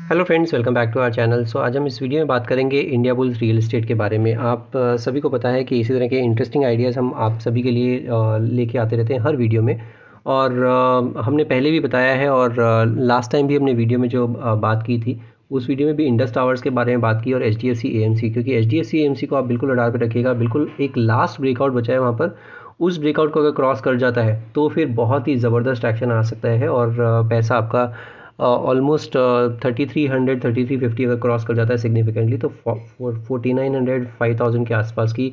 Hello friends, welcome back to our channel. आज हम इस वीडियो में बात करेंगे इंडिया बुल्स रियल एस्टेट के बारे में। आप सभी को पता है कि इसी तरह के इंटरेस्टिंग आइडियाज़ हम आप सभी के लिए लेके आते रहते हैं हर वीडियो में। और हमने पहले भी बताया है और लास्ट टाइम भी हमने वीडियो में जो बात की थी उस वीडियो में भी इंडस टावर्स के बारे में बात की और HDFC AMC, क्योंकि HDFC AMC को आप बिल्कुल रडार पे रखिएगा। बिल्कुल एक लास्ट ब्रेकआउट बचा है वहाँ पर। उस ब्रेकआउट को अगर क्रॉस कर जाता है तो फिर बहुत ही ज़बरदस्त एक्शन आ सकता है और पैसा आपका ऑलमोस्ट 3300 3350 अगर क्रॉस कर जाता है सिग्निफिकेंटली तो 4900 5000 के आसपास की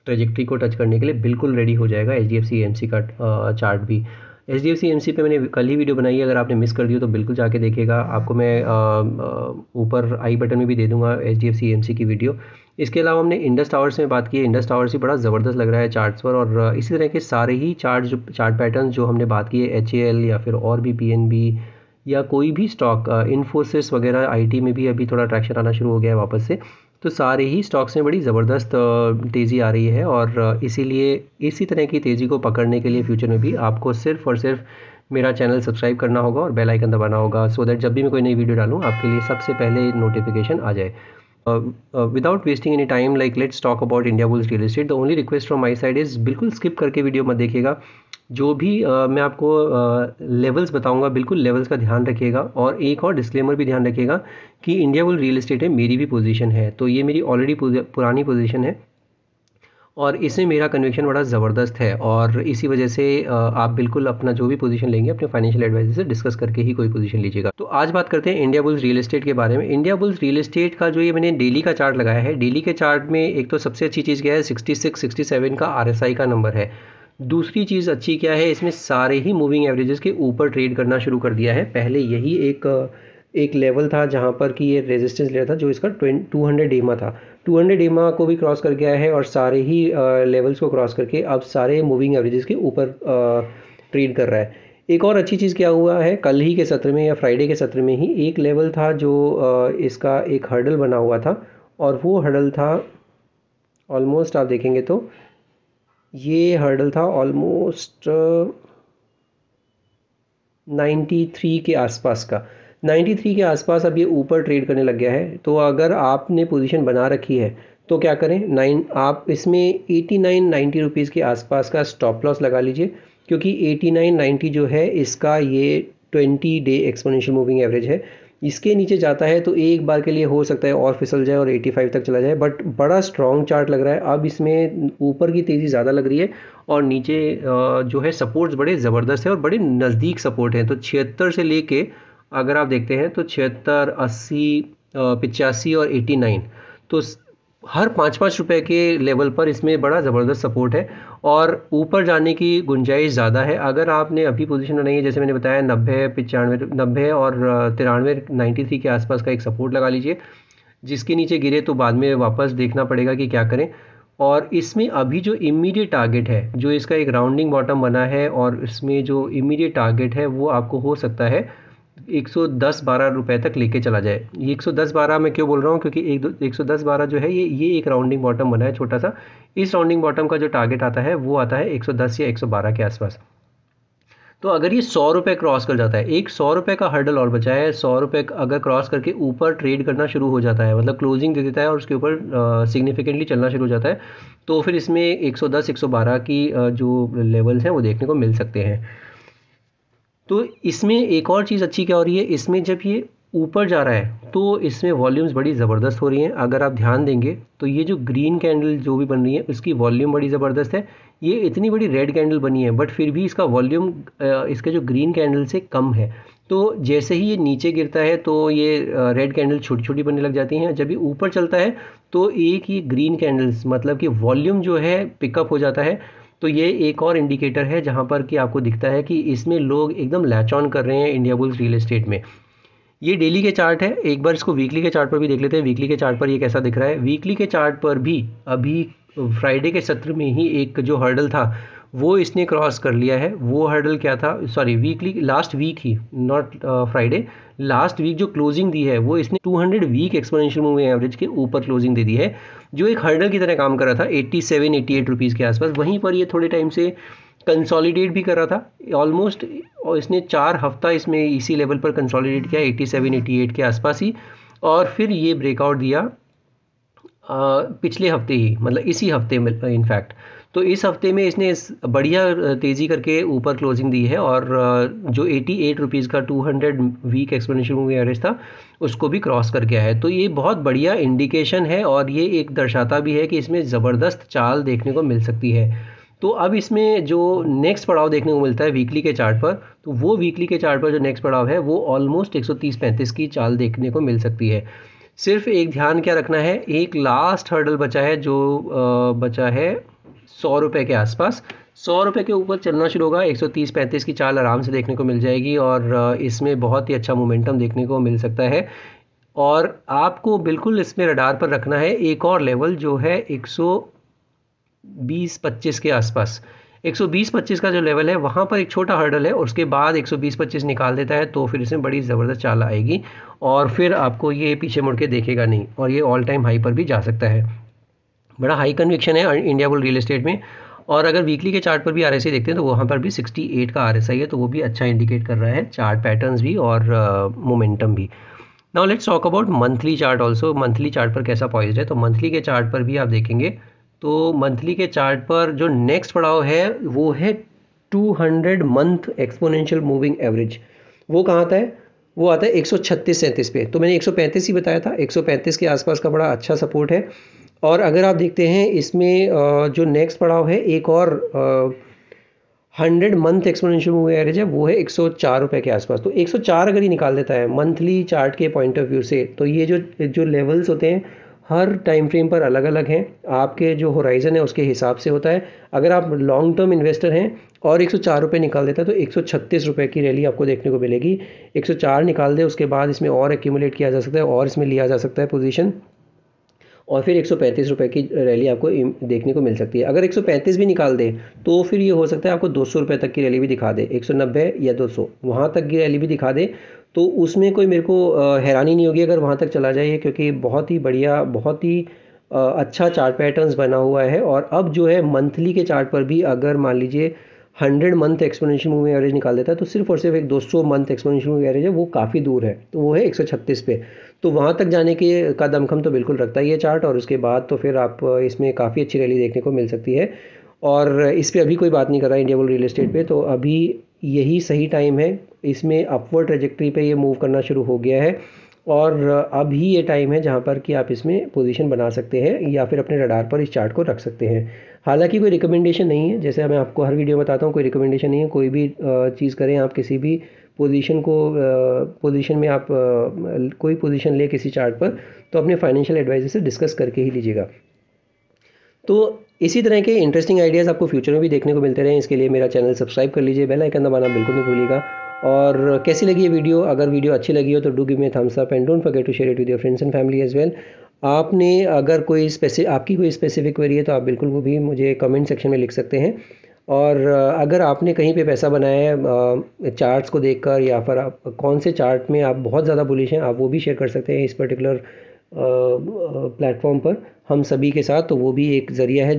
ट्रेजेक्ट्री को टच करने के लिए बिल्कुल रेडी हो जाएगा HDFC AMC का चार्ट भी। HDFC AMC पे मैंने कल ही वीडियो बनाई है, अगर आपने मिस कर दी हो तो बिल्कुल जाके देखिएगा। आपको मैं ऊपर आई बटन में भी दे दूंगा HDFC AMC की वीडियो। इसके अलावा हमने इंडस टावर्स में बात की है। इंडस टावर्स भी बड़ा ज़बरदस्त लग रहा है चार्ट्स पर, और इसी तरह के सारे ही चार्ट पैटर्न जो हमने बात की है HAL या फिर और भी PNB या कोई भी स्टॉक, इन्फोसिस वगैरह IT में भी अभी थोड़ा ट्रैक्शन आना शुरू हो गया है वापस से। तो सारे ही स्टॉक्स में बड़ी ज़बरदस्त तेज़ी आ रही है और इसीलिए इसी तरह की तेज़ी को पकड़ने के लिए फ्यूचर में भी आपको सिर्फ़ और सिर्फ मेरा चैनल सब्सक्राइब करना होगा और बेल आइकन दबाना होगा, सो दैट जब भी मैं कोई नई वीडियो डालूँ आपके लिए सबसे पहले नोटिफिकेशन आ जाए। Without wasting any time, like let's talk about India bulls real estate. The only request from my side is बिल्कुल स्किप करके वीडियो मत देखिएगा। जो भी मैं आपको लेवल्स बताऊंगा बिल्कुल लेवल्स का ध्यान रखिएगा। और एक और डिस्क्लेमर भी ध्यान रखिएगा कि इंडिया बुल रियल एस्टेट में मेरी भी पोजीशन है, तो ये मेरी ऑलरेडी पुरानी पोजीशन है और इसमें मेरा कन्विक्शन बड़ा ज़बरदस्त है। और इसी वजह से आप बिल्कुल अपना जो भी पोजीशन लेंगे अपने फाइनेंशियल एडवाइजर से डिस्कस करके ही कोई पोजीशन लीजिएगा। तो आज बात करते हैं इंडिया बुल्स रियल एस्टेट के बारे में। इंडिया बुल्स रियल एस्टेट का जो ये मैंने डेली का चार्ट लगाया है, डेली के चार्ट में एक तो सबसे अच्छी चीज़ क्या है, 66 67 का RSI का नंबर है। दूसरी चीज़ अच्छी क्या है, इसमें सारे ही मूविंग एवरेजेस के ऊपर ट्रेड करना शुरू कर दिया है। पहले यही एक लेवल था जहाँ पर कि ये रेजिस्टेंस लेवल था जो इसका 200 डेमा था। 200 डेमा को भी क्रॉस कर गया है और सारे ही लेवल्स को क्रॉस करके अब सारे मूविंग एवरेजेस के ऊपर ट्रेड कर रहा है। एक और अच्छी चीज़ क्या हुआ है, कल ही के सत्र में या फ्राइडे के सत्र में ही एक लेवल था जो इसका एक हर्डल बना हुआ था, और वो हर्डल था ऑलमोस्ट, आप देखेंगे तो ये हर्डल था ऑलमोस्ट 93 के आसपास का। 93 के आसपास अब ये ऊपर ट्रेड करने लग गया है। तो अगर आपने पोजीशन बना रखी है तो क्या करें, आप इसमें 89-90 रुपीज़ के आसपास का स्टॉप लॉस लगा लीजिए, क्योंकि 89-90 जो है इसका ये 20 डे एक्सपोनेंशियल मूविंग एवरेज है। इसके नीचे जाता है तो एक बार के लिए हो सकता है और फिसल जाए और 85 तक चला जाए, बट बड़ा स्ट्रॉन्ग चार्ट लग रहा है। अब इसमें ऊपर की तेज़ी ज़्यादा लग रही है और नीचे जो है सपोर्ट्स बड़े ज़बरदस्त है और बड़े नज़दीक सपोर्ट हैं। तो 76 से लेके अगर आप देखते हैं तो 76, 80, 85 और 89, तो हर 5-5 रुपए के लेवल पर इसमें बड़ा ज़बरदस्त सपोर्ट है और ऊपर जाने की गुंजाइश ज़्यादा है। अगर आपने अभी पोजीशन बनाई है, जैसे मैंने बताया 90, 95, 90 और 93, 93 के आसपास का एक सपोर्ट लगा लीजिए। जिसके नीचे गिरे तो बाद में वापस देखना पड़ेगा कि क्या करें। और इसमें अभी जो इमीडिएट टारगेट है, जो इसका एक राउंडिंग बॉटम बना है, और इसमें जो इमीडिएट टारगेट है वो आपको हो सकता है 110-12 रुपए तक लेके चला जाए। ये 110-12 मैं क्यों बोल रहा हूँ, क्योंकि 110-12 जो है ये एक राउंडिंग बॉटम बना है छोटा सा। इस राउंडिंग बॉटम का जो टारगेट आता है वो आता है 110 या 112 के आसपास। तो अगर ये 100 रुपये क्रॉस कर जाता है, एक 100 रुपये का हर्डल और बचा है, 100 रुपये अगर क्रॉस करके ऊपर ट्रेड करना शुरू हो जाता है, मतलब क्लोजिंग दे देता है और उसके ऊपर सिग्निफिकेंटली चलना शुरू हो जाता है, तो फिर इसमें 110 112 की जो लेवल्स हैं वो देखने को मिल सकते हैं। तो इसमें एक और चीज़ अच्छी क्या हो रही है, इसमें जब ये ऊपर जा रहा है तो इसमें वॉल्यूम्स बड़ी ज़बरदस्त हो रही हैं। अगर आप ध्यान देंगे तो ये जो ग्रीन कैंडल जो भी बन रही है उसकी वॉल्यूम बड़ी ज़बरदस्त है। ये इतनी बड़ी रेड कैंडल बनी है बट फिर भी इसका वॉल्यूम इसके जो ग्रीन कैंडल से कम है। तो जैसे ही ये नीचे गिरता है तो ये रेड कैंडल छोटी छोटी बनने लग जाती हैं। जब ये ऊपर चलता है तो एक ही ग्रीन कैंडल्स, मतलब कि वॉल्यूम जो है पिकअप हो जाता है। तो ये एक और इंडिकेटर है जहाँ पर कि आपको दिखता है कि इसमें लोग एकदम लैच ऑन कर रहे हैं इंडिया बुल्स रियल एस्टेट में। ये डेली के चार्ट है, एक बार इसको वीकली के चार्ट पर भी देख लेते हैं। वीकली के चार्ट पर ये कैसा दिख रहा है। वीकली के चार्ट पर भी अभी फ्राइडे के सत्र में ही एक जो हर्डल था वो इसने क्रॉस कर लिया है। वो हर्डल क्या था, सॉरी वीकली, लास्ट वीक ही, नॉट फ्राइडे, लास्ट वीक जो क्लोजिंग दी है वो इसने 200 वीक एक्सपोनेंशियल मूविंग एवरेज के ऊपर क्लोजिंग दे दी है, जो एक हर्डल की तरह काम कर रहा था 87-88 रुपीज़ के आसपास। वहीं पर ये थोड़े टाइम से कंसोलिडेट भी कर रहा था ऑलमोस्ट, और इसने 4 हफ्ता इसमें इसी लेवल पर कंसोलिडेट किया 87-88 के आसपास ही, और फिर ये ब्रेकआउट दिया पिछले हफ्ते ही, मतलब इसी हफ्ते में इनफैक्ट। तो इस हफ्ते में इसने बढ़िया तेज़ी करके ऊपर क्लोजिंग दी है, और जो 88 रुपीज़ का 200 वीक एक्सपोनेंशियल मूविंग एवरेज था उसको भी क्रॉस कर गया है। तो ये बहुत बढ़िया इंडिकेशन है, और ये एक दर्शाता भी है कि इसमें ज़बरदस्त चाल देखने को मिल सकती है। तो अब इसमें जो नेक्स्ट पड़ाव देखने को मिलता है वीकली के चार्ट पर, तो वो वीकली के चार्ट पर जो नेक्स्ट पड़ाव है वो ऑलमोस्ट 130-35 की चाल देखने को मिल सकती है। सिर्फ एक ध्यान क्या रखना है, एक लास्ट हर्डल बचा है जो बचा है 100 रुपये के आसपास। 100 रुपये के ऊपर चलना शुरू होगा, 130-35 की चाल आराम से देखने को मिल जाएगी, और इसमें बहुत ही अच्छा मोमेंटम देखने को मिल सकता है। और आपको बिल्कुल इसमें रडार पर रखना है एक और लेवल जो है 120-25 के आसपास। 120-25 का जो लेवल है वहाँ पर एक छोटा हर्डल है, और उसके बाद 120-25 निकाल देता है तो फिर इसमें बड़ी ज़बरदस्त चाल आएगी, और फिर आपको ये पीछे मुड़ के देखेगा नहीं, और ये ऑल टाइम हाई पर भी जा सकता है। बड़ा हाई कन्विक्शन है इंडिया बुल रियल एस्टेट में। और अगर वीकली के चार्ट पर भी आरएसआई देखते हैं तो वहाँ पर भी 68 का आरएसआई है, तो वो भी अच्छा इंडिकेट कर रहा है, चार्ट पैटर्न्स भी और मोमेंटम भी। Now let's talk about monthly chart also. Monthly chart पर कैसा पॉइज्ड है, तो मंथली के चार्ट पर भी आप देखेंगे तो मंथली के चार्ट पर जो नेक्स्ट पड़ाव है वो है 200 मंथ एक्सपोनेंशियल मूविंग एवरेज। वो कहाँ आता है, वो आता है 136-37 पे। तो मैंने 135 ही बताया था, 135 के आसपास का बड़ा अच्छा सपोर्ट है। और अगर आप देखते हैं इसमें जो नेक्स्ट पड़ाव है एक और 100 मंथ एक्सपोनेंशियल मूविंग एवरेज है, वो है 104 रुपये के आसपास। तो 104 अगर ये निकाल देता है मंथली चार्ट के पॉइंट ऑफ व्यू से, तो ये जो लेवल्स होते हैं हर टाइम फ्रेम पर अलग अलग हैं, आपके जो होराइज़न है उसके हिसाब से होता है। अगर आप लॉन्ग टर्म इन्वेस्टर हैं और 104 रुपये निकाल देता है तो 136 रुपये की रैली आपको देखने को मिलेगी। 104 निकाल दे, उसके बाद इसमें और एक्यूमुलेट किया जा सकता है और इसमें लिया जा सकता है पोजीशन, और फिर 135 रुपये की रैली आपको देखने को मिल सकती है। अगर 135 भी निकाल दे तो फिर ये हो सकता है आपको 200 रुपये तक की रैली भी दिखा दे, 190 या 200 वहाँ तक की रैली भी दिखा दे, तो उसमें कोई मेरे को हैरानी नहीं होगी अगर वहाँ तक चला जाए, क्योंकि बहुत ही बढ़िया, बहुत ही अच्छा चार्ट पैटर्न्स बना हुआ है। और अब जो है मंथली के चार्ट पर भी अगर मान लीजिए 100 मंथ एक्सपोनेंशियल मूविंग एवरेज निकाल देता है तो सिर्फ और सिर्फ एक 200 मंथ एक्सपोनेंशियल मूविंग एवरेज है, वो काफ़ी दूर है, तो वो है 136 पे। तो वहाँ तक जाने के का दमखम तो बिल्कुल रखता ही है चार्ट, और उसके बाद तो फिर आप इसमें काफ़ी अच्छी रैली देखने को मिल सकती है। और इस पर अभी कोई बात नहीं कर रहा है इंडिया बुल रियल एस्टेट पे, तो अभी यही सही टाइम है, इसमें अपवर्ड ट्रेजेक्ट्री पे ये मूव करना शुरू हो गया है, और अभी ये टाइम है जहाँ पर कि आप इसमें पोजीशन बना सकते हैं या फिर अपने रडार पर इस चार्ट को रख सकते हैं। हालांकि कोई रिकमेंडेशन नहीं है, जैसे मैं आपको हर वीडियो बताता हूँ, कोई रिकमेंडेशन नहीं है, कोई भी चीज़ करें आप, किसी भी पोजीशन को पोजीशन में आप कोई पोजीशन ले किसी चार्ट पर, तो अपने फाइनेंशियल एडवाइजर से डिस्कस करके ही लीजिएगा। तो इसी तरह के इंटरेस्टिंग आइडियाज़ आपको फ्यूचर में भी देखने को मिलते रहें, इसके लिए मेरा चैनल सब्सक्राइब कर लीजिए, बेल आइकन दबाना बिल्कुल नहीं भूलिएगा। और कैसी लगी ये वीडियो, अगर वीडियो अच्छी लगी हो तो do give me thumbs up and don't forget to share it with your friends and family as well. आपने अगर कोई आपकी कोई स्पेसिफिक क्वेरी है तो आप बिल्कुल वो भी मुझे कमेंट सेक्शन में लिख सकते हैं। और अगर आपने कहीं पे पैसा बनाया है चार्ट्स को देखकर, या फिर आप कौन से चार्ट में आप बहुत ज़्यादा बुलिश हैं, आप वो भी शेयर कर सकते हैं इस पर्टिकुलर प्लेटफॉर्म पर हम सभी के साथ, तो वो भी एक ज़रिया है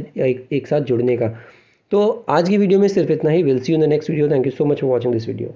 एक साथ जुड़ने का। तो आज की वीडियो में सिर्फ इतना ही। Will see you in the next video. Thank you so much for watching this video.